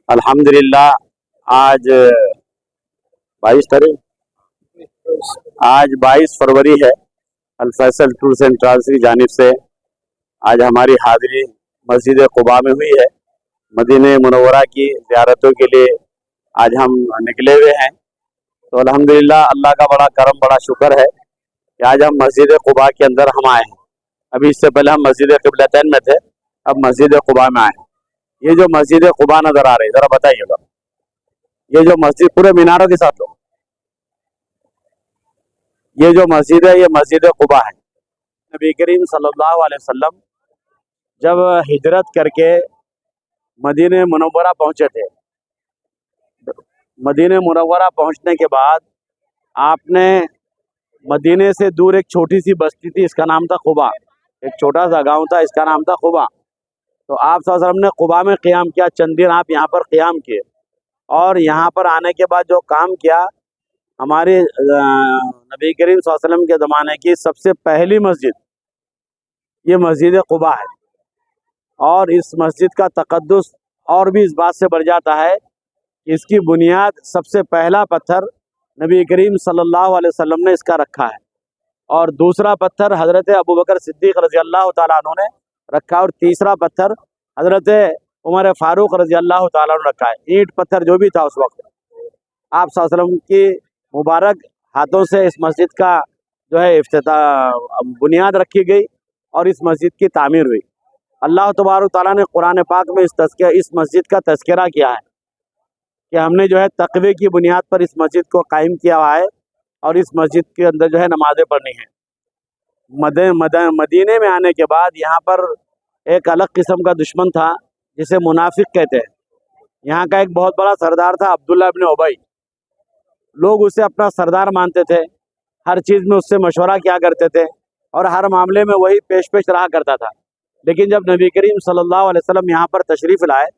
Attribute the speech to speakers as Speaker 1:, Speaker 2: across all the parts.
Speaker 1: الحمدللہ آج 22 فروری ہے۔ الفیصل ٹورز اینڈ ٹریولز کی جانب سے آج ہماری حاضری مسجد قباء میں ہوئی ہے۔ مدینہ منورہ کی زیارتوں کے لیے آج ہم نکلے ہوئے ہیں، تو الحمدللہ اللہ کا بڑا کرم، بڑا شکر ہے کہ آج ہم مسجد قباء کے اندر ہم آئے ہیں۔ ابھی اس سے پہلے ہم مسجد قبلتین میں تھے، اب مسجد قباء میں آئے ہیں۔ یہ جو مسجد قباء نظر آ رہی ہے، ذرا بتائیے گا، یہ جو مسجد پورے میناروں کے ساتھ، یہ جو مسجد ہے یہ مسجد قباء ہے۔ نبی کریم صلی اللہ علیہ وسلم جب ہجرت کر کے مدینہ منورہ پہنچے تھے، مدینہ منورہ پہنچنے کے بعد آپ نے مدینے سے دور ایک چھوٹی سی بستی تھی، اس کا نام تھا قباء، ایک چھوٹا سا گاؤں تھا، اس کا نام تھا قباء۔ تو آپ صلی اللہ علیہ وسلم نے قباء میں قیام کیا، چند دن آپ یہاں پر قیام کیے، اور یہاں پر آنے کے بعد جو کام کیا، ہمارے نبی کریم صلی اللہ علیہ وسلم کے زمانے کی سب سے پہلی مسجد یہ مسجد قباء ہے۔ اور اس مسجد کا تقدس اور بھی اس بات سے بڑھ جاتا ہے کہ اس کی بنیاد سب سے پہلا پتھر نبی کریم صلی اللہ علیہ وسلم نے اس کا رکھا ہے، اور دوسرا پتھر حضرت ابوبکر صدیق رضی اللہ تعالیٰ عنہ نے رکھا، اور تیسرا پتھر حضرت عمر فاروق رضی اللہ تعالیٰ عنہ نے رکھا ہے۔ اینٹ پتھر جو بھی تھا اس وقت، آپ صلی اللہ علیہ وسلم کی مبارک ہاتھوں سے اس مسجد کا جو ہے افتتاح بنیاد رکھی گئی اور اس مسجد کی تعمیر ہوئی۔ اللہ تبارک تعالیٰ نے قرآن پاک میں اس مسجد کا تذکرہ کیا ہے کہ ہم نے جو ہے تقوی کی بنیاد پر اس مسجد کو قائم کیا ہوا ہے، اور اس مسجد کے اندر جو ہے نمازیں پڑھنی ہیں۔ مدینے میں آنے کے بعد یہاں پر ایک الگ قسم کا دشمن تھا جسے منافق کہتے ہیں۔ یہاں کا ایک بہت بڑا سردار تھا عبداللہ ابن ابی، لوگ اسے اپنا سردار مانتے تھے، ہر چیز میں اس سے مشورہ کیا کرتے تھے، اور ہر معاملے میں وہی پیش رہا کرتا تھا۔ لیکن جب نبی کریم صلی اللہ علیہ وسلم یہاں پر تشریف لائے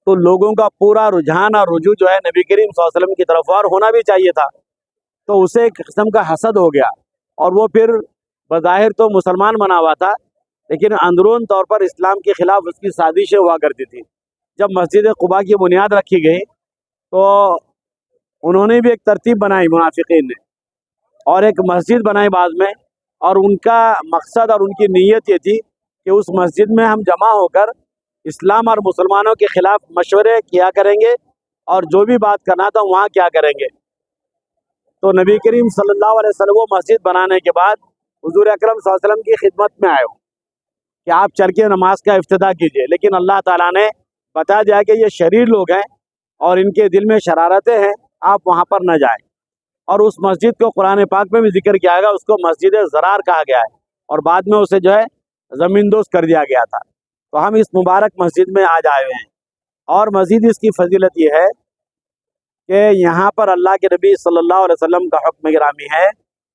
Speaker 1: تو لوگوں کا پورا رجحان اور رجوع جو ہے نبی کریم صلی اللہ علیہ وسلم کی طرف، اور ہونا بھی چاہیے تھا، تو اسے ایک قسم کا حسد ہو گیا، اور وہ پھر بظاہر تو مسلمان بنا ہوا تھا، لیکن اندرون طور پر اسلام کے خلاف اس کی سازشیں ہوا کرتی تھی۔ جب مسجد قباء کی بنیاد رکھی گئی تو انہوں نے بھی ایک ترتیب بنائی منافقین نے، اور ایک مسجد بنائی بعد میں، اور ان کا مقصد اور ان کی نیت یہ تھی کہ اس مسجد میں ہم جمع ہو کر اسلام اور مسلمانوں کے خلاف مشورے کیا کریں گے، اور جو بھی بات کرنا تھا وہاں کیا کریں گے۔ تو نبی کریم صلی اللہ علیہ وسلم وہ مسجد بنانے کے بعد حضور اکرم صلی اللہ علیہ وسلم کی خدمت میں آئے ہو کہ آپ چل کے نماز کا افتتاح کیجئے، لیکن اللہ تعالیٰ نے بتا دیا کہ یہ شریر لوگ ہیں اور ان کے دل میں شرارتیں ہیں، آپ وہاں پر نہ جائیں۔ اور اس مسجد کو قرآن پاک میں بھی ذکر کیا گیا، اس کو مسجد ضرار کہا گیا ہے، اور بعد میں اسے جو ہے زمین دوز کر دیا گیا تھا۔ تو ہم اس مبارک مسجد میں آج آئے ہوئے ہیں، اور مزید اس کی فضیلت یہ ہے کہ یہاں پر اللہ کے نبی صلی اللہ علیہ وسلم کا حکم گرامی ہے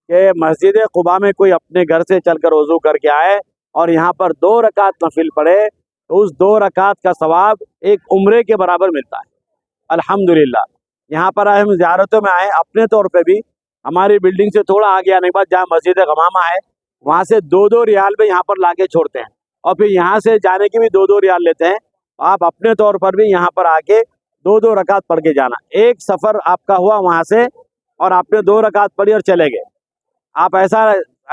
Speaker 1: کہ مسجد قباء میں کوئی اپنے گھر سے چل کر وضو کر کے آئے اور یہاں پر 2 رکعت نفل پڑھے تو اس 2 رکعت کا ثواب ایک عمرے کے برابر ملتا ہے۔ الحمدللہ یہاں پر ہم زیارتوں میں آئے، اپنے طور پہ بھی ہماری بلڈنگ سے تھوڑا آگے آنے کے بعد جہاں مسجد غمامہ ہے وہاں سے 2 ریال پہ یہاں پر لا کے چھوڑتے ہیں، اور پھر یہاں سے جانے کی بھی 2 ریال لیتے ہیں۔ آپ اپنے طور پر بھی یہاں پر آ کے 2 رکعت پڑھ کے جانا، ایک سفر آپ کا ہوا وہاں سے اور آپ نے 2 رکعت پڑھی اور چلے گئے۔ آپ ایسا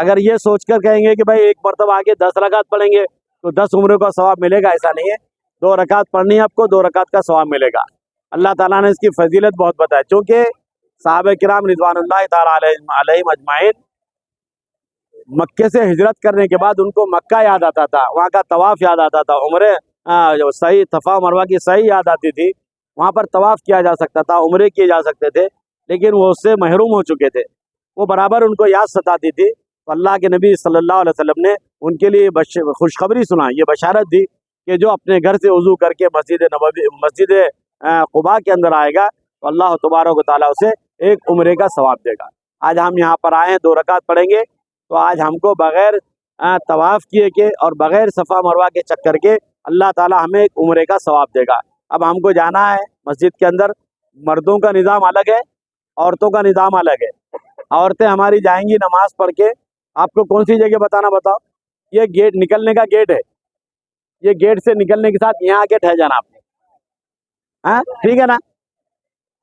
Speaker 1: اگر یہ سوچ کر کہیں گے کہ بھائی ایک مرتبہ آ کے 10 رکعت پڑھیں گے تو 10 عمروں کا ثواب ملے گا، ایسا نہیں ہے۔ 2 رکعت پڑھنی ہے آپ کو، 2 رکعت کا ثواب ملے گا۔ اللہ تعالیٰ نے اس کی فضیلت بہت بتائی، چونکہ صحابہ کرام رضوان اللہ تعالیٰ علیہم اجمعین مکے سے ہجرت کرنے کے بعد ان کو مکہ یاد آتا تھا، وہاں کا طواف یاد آتا تھا، عمرے صحیح صفا مروہ کی صحیح یاد آتی تھی، وہاں پر طواف کیا جا سکتا تھا، عمرے کیے جا سکتے تھے، لیکن وہ اس سے محروم ہو چکے تھے، وہ برابر ان کو یاد ستاتی تھی۔ تو اللہ کے نبی صلی اللہ علیہ وسلم نے ان کے لیے خوشخبری سنائی، یہ بشارت دی کہ جو اپنے گھر سے وضو کر کے مسجد قباء کے اندر آئے گا تو اللہ تبارک و تعالیٰ اسے ایک عمرے کا ثواب دے گا۔ آج ہم یہاں پر آئے ہیں، 2 رکعت پڑھیں گے تو آج ہم کو بغیر طواف کیے کے اور بغیر صفا مروہ کے چکر کے اللہ تعالیٰ ہمیں ایک عمرے کا ثواب دے گا۔ اب ہم کو جانا ہے مسجد کے اندر، مردوں کا نظام الگ ہے، عورتوں کا نظام الگ ہے۔ عورتیں ہماری جائیں گی نماز پڑھ کے، آپ کو کون سی جگہ بتانا بتاؤ؟ یہ گیٹ نکلنے کا گیٹ ہے، یہ گیٹ سے نکلنے کے ساتھ یہاں آ کے ٹھہر جانا آپ نے، ہاں ٹھیک ہے نا؟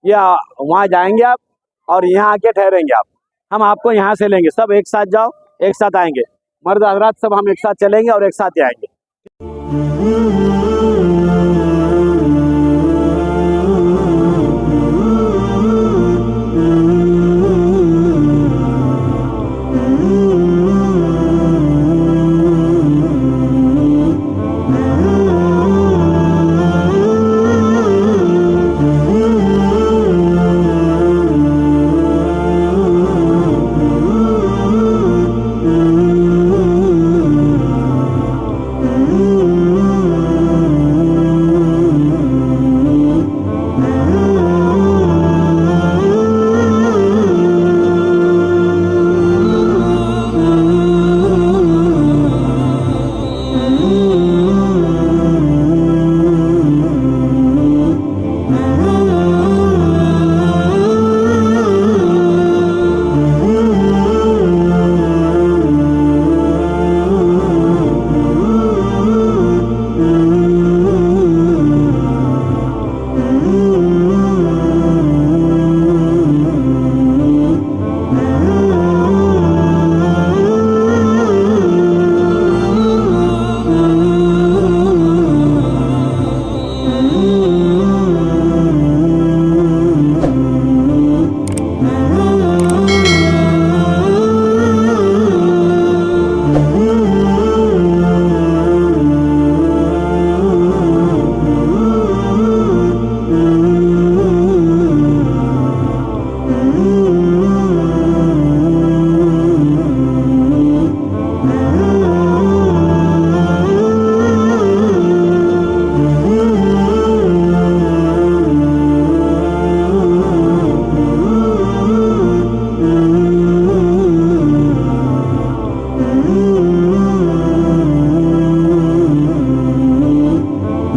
Speaker 1: یہ وہاں جائیں گے آپ اور یہاں آ کے ٹھہریں گے آپ، ہم آپ کو یہاں سے لیں گے، سب ایک ساتھ جاؤ ایک ساتھ آئیں گے، مرد حضرات سب ہم ایک ساتھ چلیں گے اور ایک ساتھ ہی آئیں گے۔